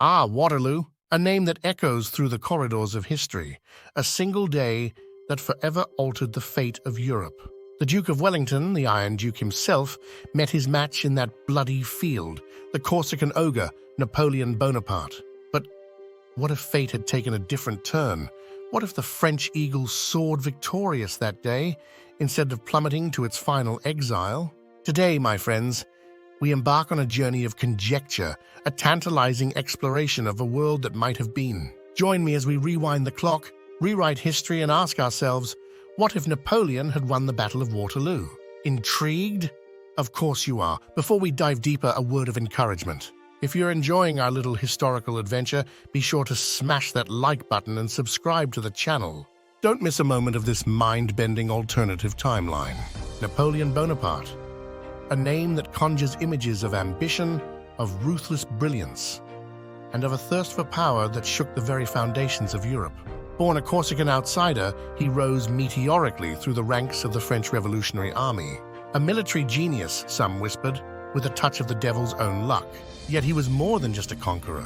Waterloo, a name that echoes through the corridors of history, a single day that forever altered the fate of Europe. The Duke of Wellington, the Iron Duke himself, met his match in that bloody field, the Corsican ogre, Napoleon Bonaparte. But what if fate had taken a different turn? What if the French eagle soared victorious that day, instead of plummeting to its final exile? Today, my friends, we embark on a journey of conjecture, a tantalizing exploration of a world that might have been. Join me as we rewind the clock, rewrite history, and ask ourselves, what if Napoleon had won the Battle of Waterloo? Intrigued? Of course you are. Before we dive deeper, a word of encouragement. If you're enjoying our little historical adventure, be sure to smash that like button and subscribe to the channel. Don't miss a moment of this mind-bending alternative timeline. Napoleon Bonaparte, a name that conjures images of ambition, of ruthless brilliance, and of a thirst for power that shook the very foundations of Europe. Born a Corsican outsider, he rose meteorically through the ranks of the French Revolutionary Army. A military genius, some whispered, with a touch of the devil's own luck. Yet he was more than just a conqueror.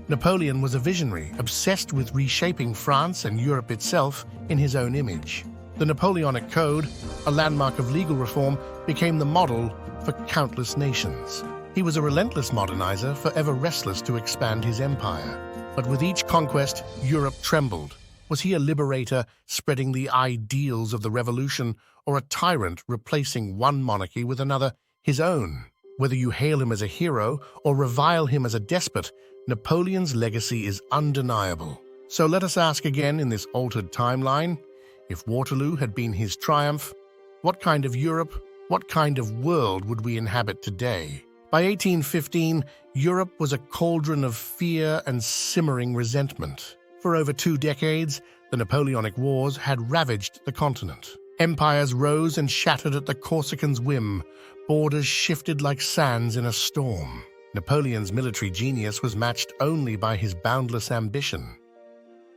Napoleon was a visionary, obsessed with reshaping France and Europe itself in his own image. The Napoleonic Code, a landmark of legal reform, became the model for countless nations. He was a relentless modernizer, forever restless to expand his empire. But with each conquest, Europe trembled. Was he a liberator, spreading the ideals of the revolution, or a tyrant replacing one monarchy with another, his own? Whether you hail him as a hero or revile him as a despot, Napoleon's legacy is undeniable. So let us ask again in this altered timeline, if Waterloo had been his triumph, what kind of Europe, what kind of world would we inhabit today? By 1815, Europe was a cauldron of fear and simmering resentment. For over 2 decades, the Napoleonic Wars had ravaged the continent. Empires rose and shattered at the Corsican's whim. Borders shifted like sands in a storm. Napoleon's military genius was matched only by his boundless ambition.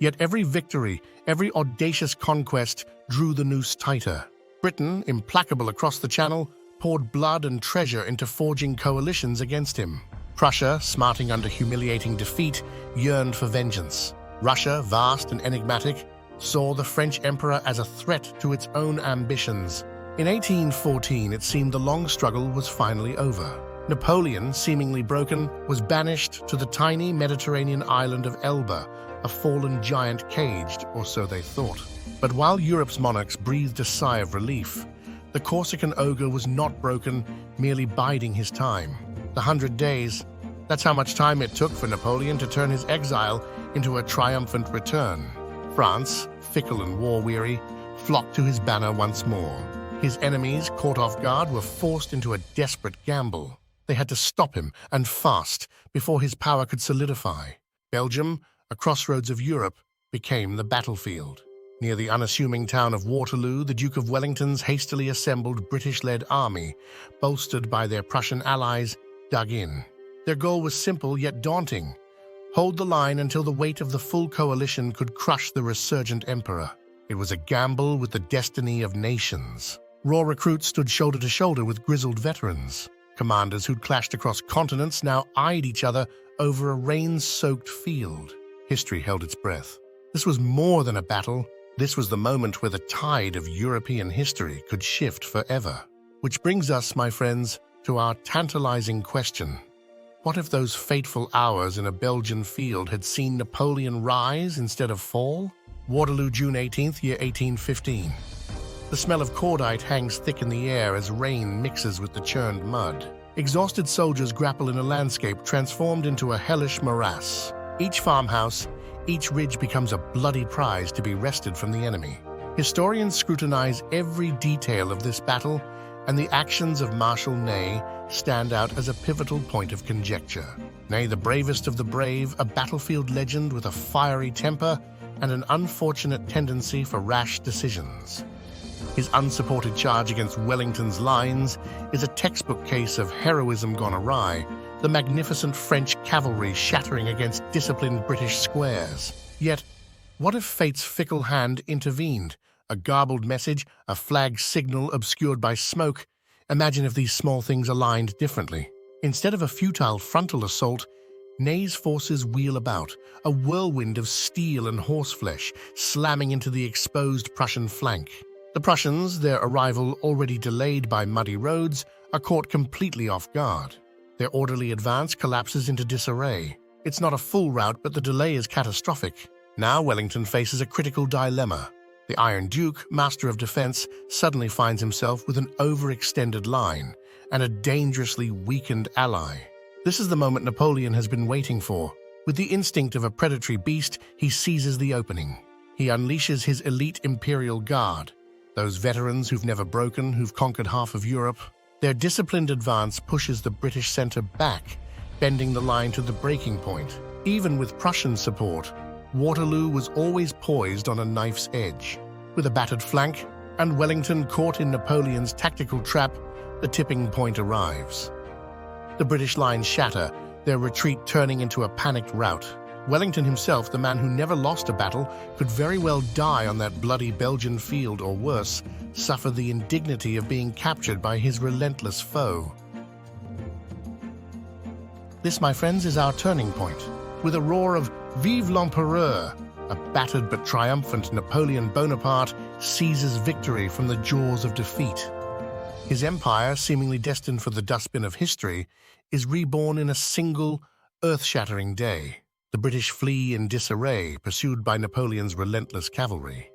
Yet every victory, every audacious conquest drew the noose tighter. Britain, implacable across the Channel, poured blood and treasure into forging coalitions against him. Prussia, smarting under humiliating defeat, yearned for vengeance. Russia, vast and enigmatic, saw the French emperor as a threat to its own ambitions. In 1814, it seemed the long struggle was finally over. Napoleon, seemingly broken, was banished to the tiny Mediterranean island of Elba, a fallen giant caged, or so they thought. But while Europe's monarchs breathed a sigh of relief, the Corsican ogre was not broken, merely biding his time. The 100 days, that's how much time it took for Napoleon to turn his exile into a triumphant return. France, fickle and war-weary, flocked to his banner once more. His enemies, caught off guard, were forced into a desperate gamble. They had to stop him, and fast, before his power could solidify. Belgium, a crossroads of Europe, became the battlefield. Near the unassuming town of Waterloo, the Duke of Wellington's hastily assembled British-led army, bolstered by their Prussian allies, dug in. Their goal was simple yet daunting: hold the line until the weight of the full coalition could crush the resurgent emperor. It was a gamble with the destiny of nations. Raw recruits stood shoulder to shoulder with grizzled veterans. Commanders who'd clashed across continents now eyed each other over a rain-soaked field. History held its breath. This was more than a battle. This was the moment where the tide of European history could shift forever. Which brings us, my friends, to our tantalizing question. What if those fateful hours in a Belgian field had seen Napoleon rise instead of fall? Waterloo, June 18th, year 1815. The smell of cordite hangs thick in the air as rain mixes with the churned mud. Exhausted soldiers grapple in a landscape transformed into a hellish morass. Each farmhouse, each ridge becomes a bloody prize to be wrested from the enemy. Historians scrutinize every detail of this battle, and the actions of Marshal Ney stand out as a pivotal point of conjecture. Ney, the bravest of the brave, a battlefield legend with a fiery temper and an unfortunate tendency for rash decisions. His unsupported charge against Wellington's lines is a textbook case of heroism gone awry, the magnificent French cavalry shattering against disciplined British squares. Yet, what if fate's fickle hand intervened? A garbled message, a flag signal obscured by smoke. Imagine if these small things aligned differently. Instead of a futile frontal assault, Ney's forces wheel about, a whirlwind of steel and horseflesh slamming into the exposed Prussian flank. The Prussians, their arrival already delayed by muddy roads, are caught completely off guard. Their orderly advance collapses into disarray. It's not a full rout, but the delay is catastrophic. Now Wellington faces a critical dilemma. The Iron Duke, master of defense, suddenly finds himself with an overextended line and a dangerously weakened ally. This is the moment Napoleon has been waiting for. With the instinct of a predatory beast, he seizes the opening. He unleashes his elite Imperial Guard, those veterans who've never broken, who've conquered half of Europe. Their disciplined advance pushes the British center back, bending the line to the breaking point. Even with Prussian support, Waterloo was always poised on a knife's edge. With a battered flank and Wellington caught in Napoleon's tactical trap, the tipping point arrives. The British lines shatter, their retreat turning into a panicked rout. Wellington himself, the man who never lost a battle, could very well die on that bloody Belgian field, or worse, suffer the indignity of being captured by his relentless foe. This, my friends, is our turning point. With a roar of "Vive l'Empereur!" a battered but triumphant Napoleon Bonaparte seizes victory from the jaws of defeat. His empire, seemingly destined for the dustbin of history, is reborn in a single, earth-shattering day. The British flee in disarray, pursued by Napoleon's relentless cavalry.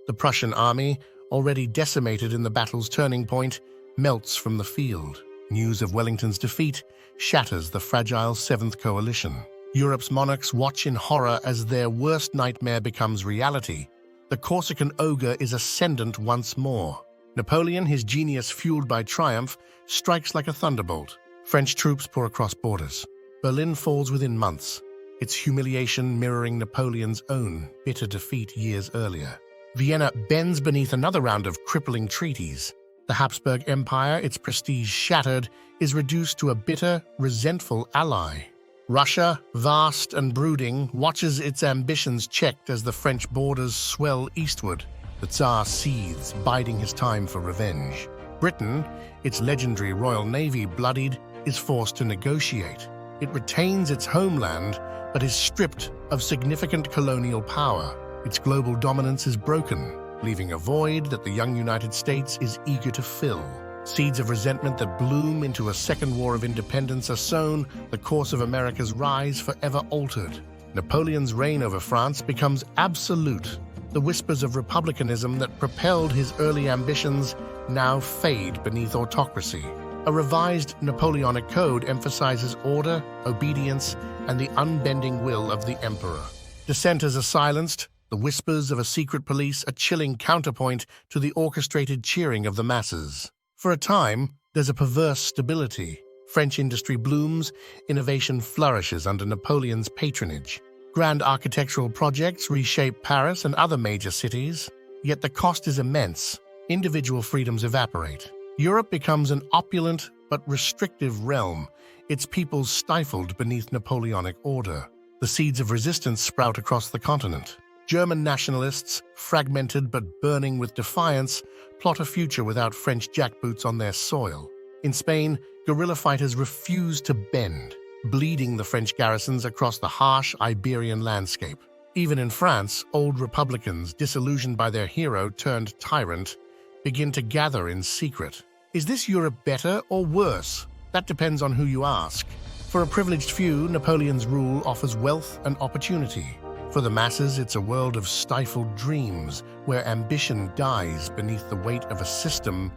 The Prussian army, already decimated in the battle's turning point, melts from the field. News of Wellington's defeat shatters the fragile Seventh Coalition. Europe's monarchs watch in horror as their worst nightmare becomes reality. The Corsican ogre is ascendant once more. Napoleon, his genius fueled by triumph, strikes like a thunderbolt. French troops pour across borders. Berlin falls within months, its humiliation mirroring Napoleon's own bitter defeat years earlier. Vienna bends beneath another round of crippling treaties. The Habsburg Empire, its prestige shattered, is reduced to a bitter, resentful ally. Russia, vast and brooding, watches its ambitions checked as the French borders swell eastward. The Tsar seethes, biding his time for revenge. Britain, its legendary Royal Navy bloodied, is forced to negotiate. It retains its homeland, but is stripped of significant colonial power. Its global dominance is broken, leaving a void that the young United States is eager to fill. Seeds of resentment that bloom into a second war of independence are sown, the course of America's rise forever altered. Napoleon's reign over France becomes absolute. The whispers of republicanism that propelled his early ambitions now fade beneath autocracy. A revised Napoleonic Code emphasizes order, obedience, and the unbending will of the emperor. Dissenters are silenced, the whispers of a secret police a chilling counterpoint to the orchestrated cheering of the masses. For a time, there's a perverse stability. French industry blooms, innovation flourishes under Napoleon's patronage. Grand architectural projects reshape Paris and other major cities, yet the cost is immense. Individual freedoms evaporate. Europe becomes an opulent but restrictive realm, its peoples stifled beneath Napoleonic order. The seeds of resistance sprout across the continent. German nationalists, fragmented but burning with defiance, plot a future without French jackboots on their soil. In Spain, guerrilla fighters refuse to bend, bleeding the French garrisons across the harsh Iberian landscape. Even in France, old republicans, disillusioned by their hero turned tyrant, begin to gather in secret. Is this Europe better or worse? That depends on who you ask. For a privileged few, Napoleon's rule offers wealth and opportunity. For the masses, it's a world of stifled dreams, where ambition dies beneath the weight of a system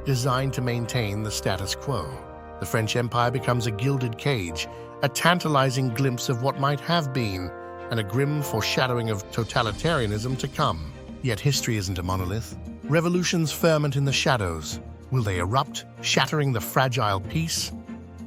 designed to maintain the status quo. The French Empire becomes a gilded cage, a tantalizing glimpse of what might have been, and a grim foreshadowing of totalitarianism to come. Yet history isn't a monolith. Revolutions ferment in the shadows. Will they erupt, shattering the fragile peace?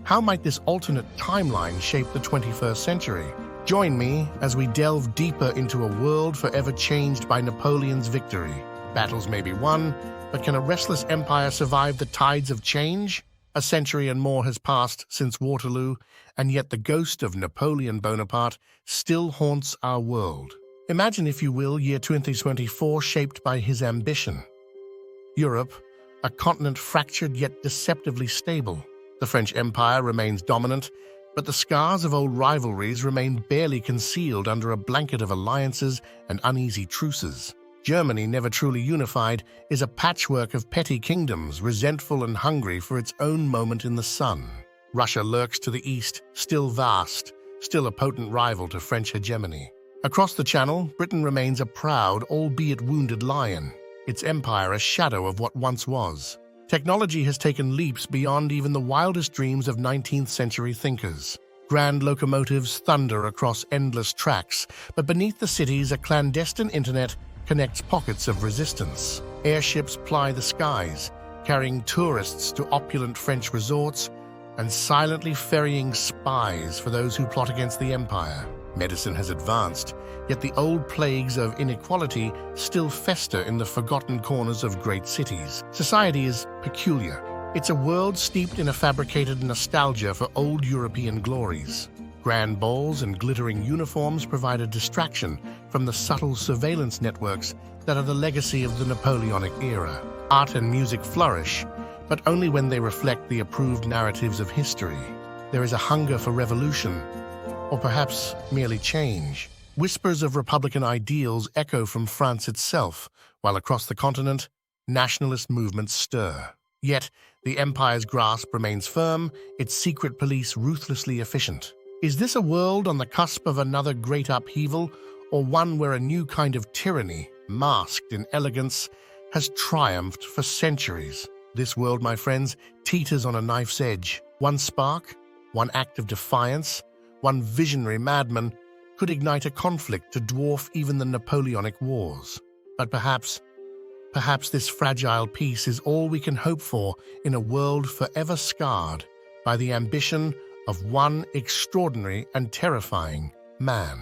How might this alternate timeline shape the 21st century? Join me as we delve deeper into a world forever changed by Napoleon's victory. Battles may be won, but can a restless empire survive the tides of change? A century and more has passed since Waterloo, and yet the ghost of Napoleon Bonaparte still haunts our world. Imagine, if you will, year 2024 shaped by his ambition. Europe, a continent fractured yet deceptively stable. The French Empire remains dominant, But the scars of old rivalries remain barely concealed under a blanket of alliances and uneasy truces. Germany, never truly unified, is a patchwork of petty kingdoms, resentful and hungry for its own moment in the sun. Russia lurks to the east, still vast, still a potent rival to French hegemony. Across the Channel, Britain remains a proud, albeit wounded lion, its empire a shadow of what once was. Technology has taken leaps beyond even the wildest dreams of 19th-century thinkers. Grand locomotives thunder across endless tracks, but beneath the cities a clandestine internet connects pockets of resistance. Airships ply the skies, carrying tourists to opulent French resorts and silently ferrying spies for those who plot against the empire. Medicine has advanced, yet the old plagues of inequality still fester in the forgotten corners of great cities. Society is peculiar. It's a world steeped in a fabricated nostalgia for old European glories. Grand balls and glittering uniforms provide a distraction from the subtle surveillance networks that are the legacy of the Napoleonic era. Art and music flourish, but only when they reflect the approved narratives of history. There is a hunger for revolution, or perhaps merely change. Whispers of Republican ideals echo from France itself, while across the continent, nationalist movements stir. Yet, the empire's grasp remains firm, its secret police ruthlessly efficient. Is this a world on the cusp of another great upheaval, or one where a new kind of tyranny, masked in elegance, has triumphed for centuries? This world, my friends, teeters on a knife's edge. One spark, one act of defiance, one visionary madman could ignite a conflict to dwarf even the Napoleonic Wars. But perhaps this fragile peace is all we can hope for in a world forever scarred by the ambition of one extraordinary and terrifying man.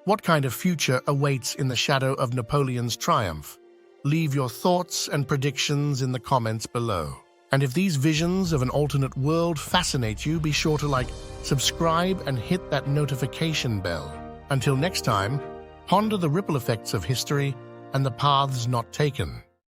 What kind of future awaits in the shadow of Napoleon's triumph? Leave your thoughts and predictions in the comments below. And if these visions of an alternate world fascinate you, be sure to subscribe, and hit that notification bell. Until next time, ponder the ripple effects of history and the paths not taken.